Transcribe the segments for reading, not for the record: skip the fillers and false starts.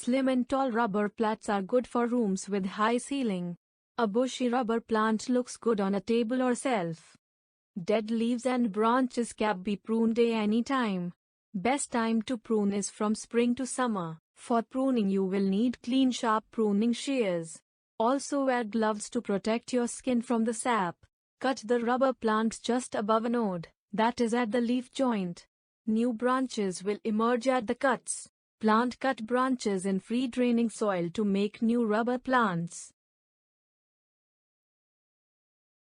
Slim and tall rubber plants are good for rooms with high ceiling. A bushy rubber plant looks good on a table or shelf. Dead leaves and branches can be pruned any time. Best time to prune is from spring to summer. For pruning you will need clean sharp pruning shears. Also wear gloves to protect your skin from the sap. Cut the rubber plants just above a node, that is at the leaf joint. New branches will emerge at the cuts. Plant cut branches in free draining soil to make new rubber plants.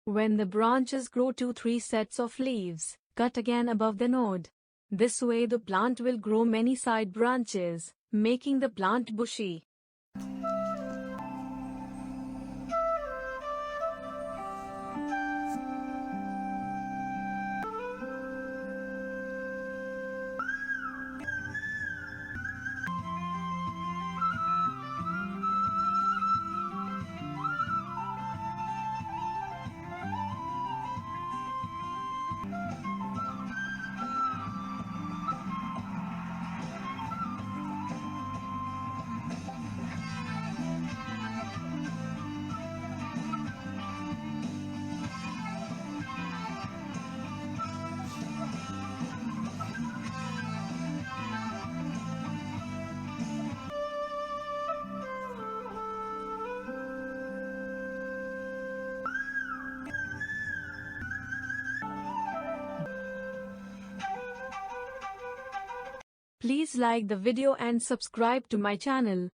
When the branches grow 2-3 sets of leaves, cut again above the node. This way the plant will grow many side branches, making the plant bushy. Please like the video and subscribe to my channel.